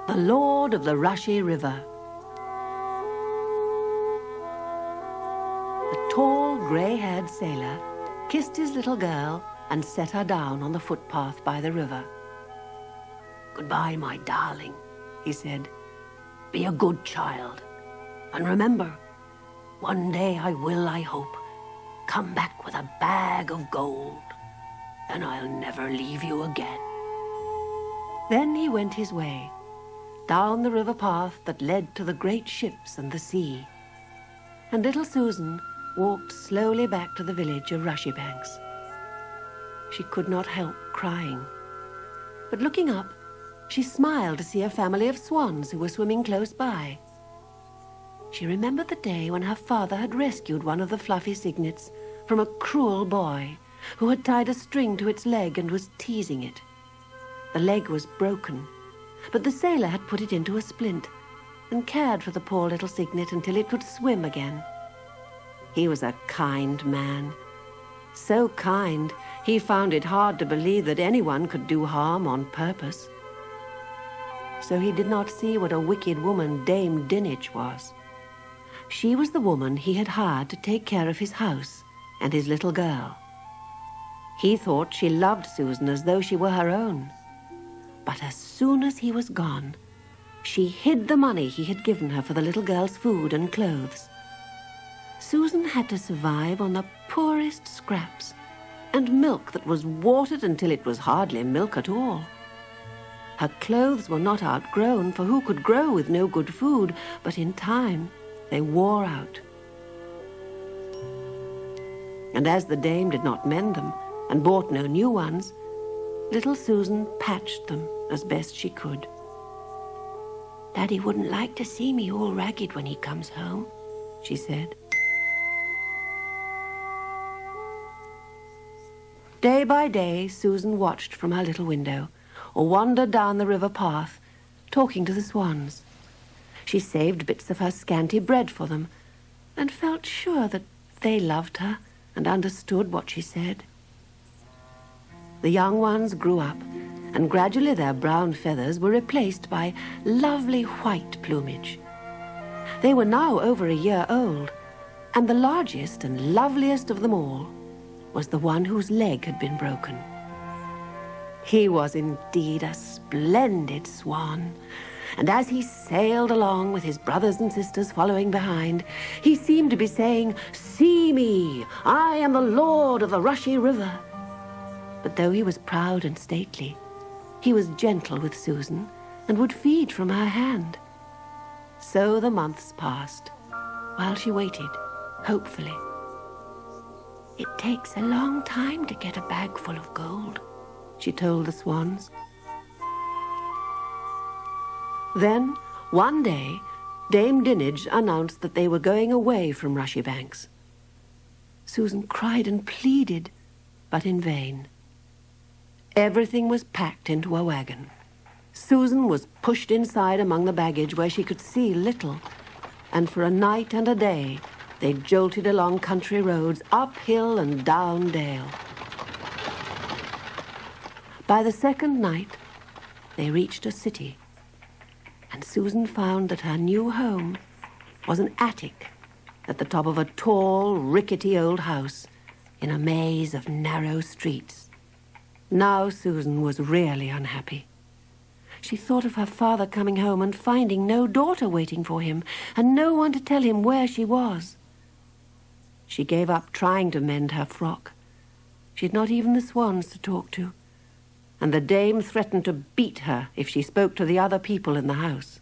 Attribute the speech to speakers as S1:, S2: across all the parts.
S1: the Lord of the Rushie River. The tall, grey-haired sailor kissed his little girl and set her down on the footpath by the river. "Goodbye, my darling," he said. "Be a good child. And remember, one day I will, I hope, come back with a bag of gold. And I'll never leave you again." Then he went his way, down the river path that led to the great ships and the sea. And little Susan walked slowly back to the village of Rushie Banks. She could not help crying. But looking up, she smiled to see a family of swans who were swimming close by. She remembered the day when her father had rescued one of the fluffy cygnets from a cruel boy who had tied a string to its leg and was teasing it. The leg was broken, but the sailor had put it into a splint and cared for the poor little cygnet until it could swim again. He was a kind man. So kind, he found it hard to believe that anyone could do harm on purpose. So he did not see what a wicked woman Dame Dinich was. She was the woman he had hired to take care of his house and his little girl. He thought she loved Susan as though she were her own. But as soon as he was gone, she hid the money he had given her for the little girl's food and clothes. Susan had to survive on the poorest scraps and milk that was watered until it was hardly milk at all. Her clothes were not outgrown, for who could grow with no good food, but in time they wore out. And as the dame did not mend them and bought no new ones, little Susan patched them as best she could. "Daddy wouldn't like to see me all ragged when he comes home," she said. Day by day, Susan watched from her little window or wandered down the river path, talking to the swans. She saved bits of her scanty bread for them and felt sure that they loved her and understood what she said. The young ones grew up, and gradually their brown feathers were replaced by lovely white plumage. They were now over a year old, and the largest and loveliest of them all was the one whose leg had been broken. He was indeed a splendid swan, and as he sailed along with his brothers and sisters following behind, he seemed to be saying, "See me, I am the Lord of the Rushie River." But though he was proud and stately, he was gentle with Susan and would feed from her hand. So the months passed, while she waited, hopefully. "It takes a long time to get a bag full of gold," she told the swans. Then, one day, Dame Dinich announced that they were going away from Rushie Banks. Susan cried and pleaded, but in vain. Everything was packed into a wagon. Susan was pushed inside among the baggage where she could see little, and for a night and a day they jolted along country roads, up hill and down dale. By the second night, they reached a city, and Susan found that her new home was an attic at the top of a tall, rickety old house in a maze of narrow streets. Now Susan was really unhappy. She thought of her father coming home and finding no daughter waiting for him and no one to tell him where she was. She gave up trying to mend her frock. She had not even the swans to talk to, and the dame threatened to beat her if she spoke to the other people in the house.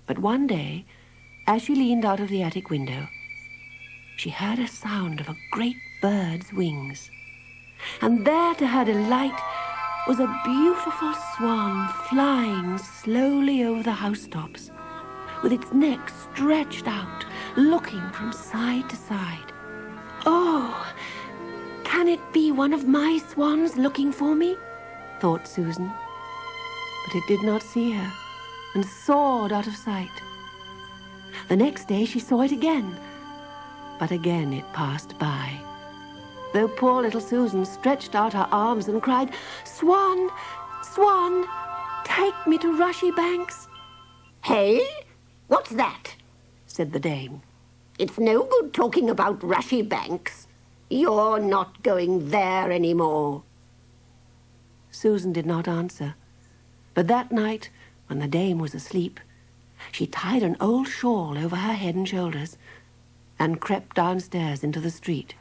S1: But one day, as she leaned out of the attic window, she heard a sound of a great bird's wings. And there, to her delight, was a beautiful swan flying slowly over the housetops, with its neck stretched out, looking from side to side. "Oh, can it be one of my swans looking for me?" thought Susan. But it did not see her and soared out of sight. The next day she saw it again, but again it passed by, though poor little Susan stretched out her arms and cried, "Swan, swan, Take me to Rushie Banks,
S2: Hey? What's that?
S1: said the dame.
S2: It's no good talking about Rushie Banks. You're not going there anymore.
S1: Susan did not answer, but that night, when the dame was asleep, she tied an old shawl over her head and shoulders and crept downstairs into the street.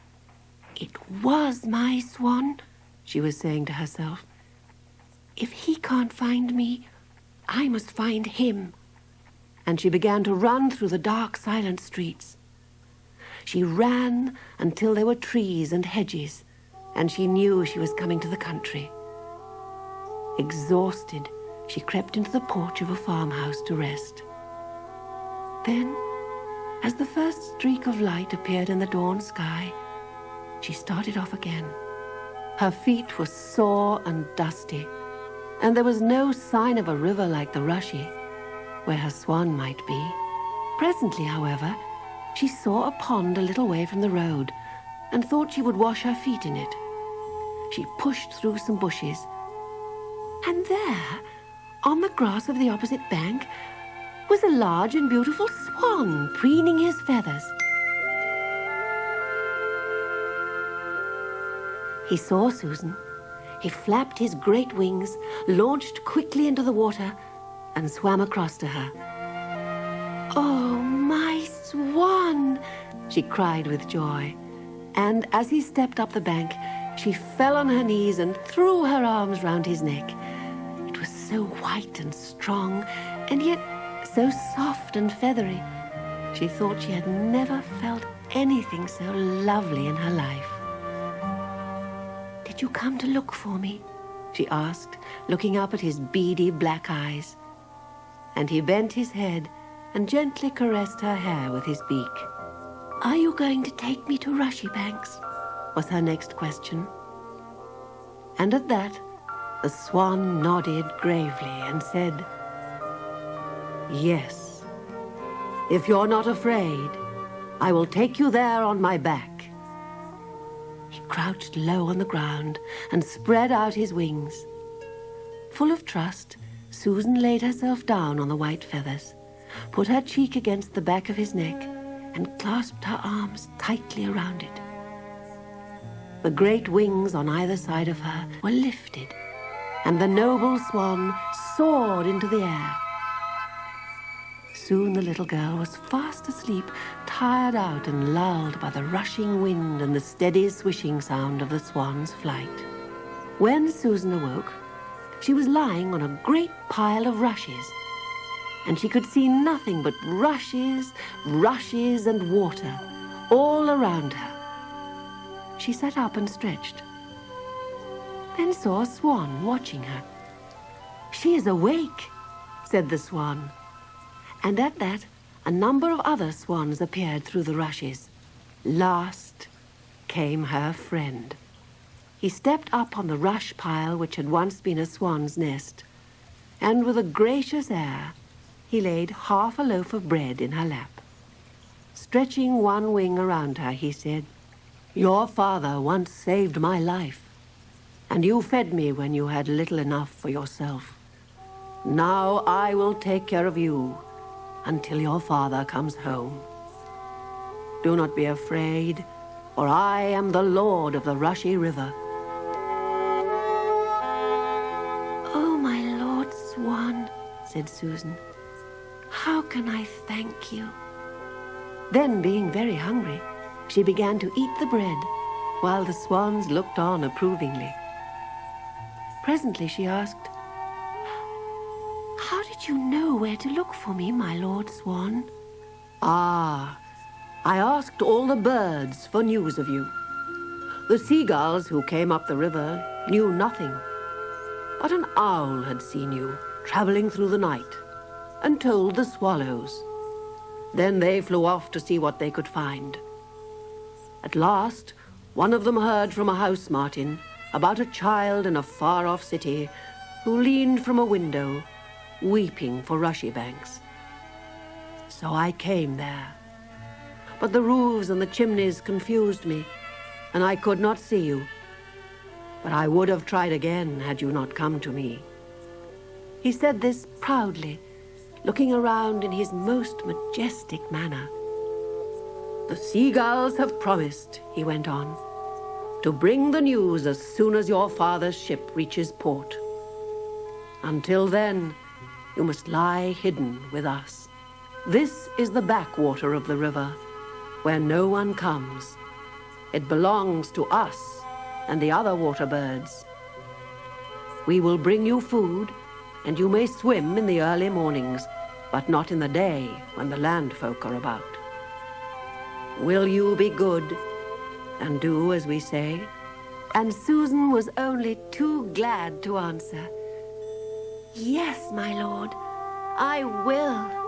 S1: It was my swan, she was saying to herself. If he can't find me, I must find him. And she began to run through the dark, silent streets. She ran until there were trees and hedges, and she knew she was coming to the country. Exhausted, she crept into the porch of a farmhouse to rest. Then, as the first streak of light appeared in the dawn sky, she started off again. Her feet were sore and dusty, and there was no sign of a river like the Rushie, where her swan might be. Presently, however, she saw a pond a little way from the road and thought she would wash her feet in it. She pushed through some bushes, and there, on the grass of the opposite bank, was a large and beautiful swan preening his feathers. He saw Susan. He flapped his great wings, launched quickly into the water, and swam across to her. "Oh, my swan!" she cried with joy. And as he stepped up the bank, she fell on her knees and threw her arms round his neck. It was so white and strong, and yet so soft and feathery. She thought she had never felt anything so lovely in her life. "Did you come to look for me?" she asked, looking up at his beady black eyes. And he bent his head and gently caressed her hair with his beak. "Are you going to take me to Rushie Banks?" was her next question. And at that, the swan nodded gravely and said, "Yes. If you're not afraid, I will take you there on my back." He crouched low on the ground and spread out his wings. Full of trust, Susan laid herself down on the white feathers, put her cheek against the back of his neck, and clasped her arms tightly around it. The great wings on either side of her were lifted, and the noble swan soared into the air. Soon the little girl was fast asleep, tired out and lulled by the rushing wind and the steady swishing sound of the swan's flight. When Susan awoke, she was lying on a great pile of rushes, and she could see nothing but rushes, rushes, and water all around her. She sat up and stretched, then saw a swan watching her. "She is awake," said the swan. And at that, a number of other swans appeared through the rushes. Last came her friend. He stepped up on the rush pile which had once been a swan's nest, and with a gracious air, he laid half a loaf of bread in her lap. Stretching one wing around her, he said, "Your father once saved my life, and you fed me when you had little enough for yourself. Now I will take care of you until your father comes home. Do not be afraid, for I am the Lord of the Rushie River." "Oh, my Lord Swan," said Susan, "how can I thank you?" Then, being very hungry, she began to eat the bread, while the swans looked on approvingly. Presently she asked, "How did you know where to look for me, my Lord Swan?" "Ah, I asked all the birds for news of you. The seagulls who came up the river knew nothing, but an owl had seen you traveling through the night and told the swallows. Then they flew off to see what they could find. At last, one of them heard from a house martin about a child in a far-off city who leaned from a window, weeping for Rushie Banks. So I came there. But the roofs and the chimneys confused me, and I could not see you. But I would have tried again had you not come to me. He said this proudly, looking around in his most majestic manner. "The seagulls have promised," he went on, "to bring the news as soon as your father's ship reaches port. Until then, you must lie hidden with us. This is the backwater of the river, where no one comes. It belongs to us and the other water birds. We will bring you food, and you may swim in the early mornings, but not in the day when the land folk are about. Will you be good and do as we say?" And Susan was only too glad to answer, "Yes, my lord, I will."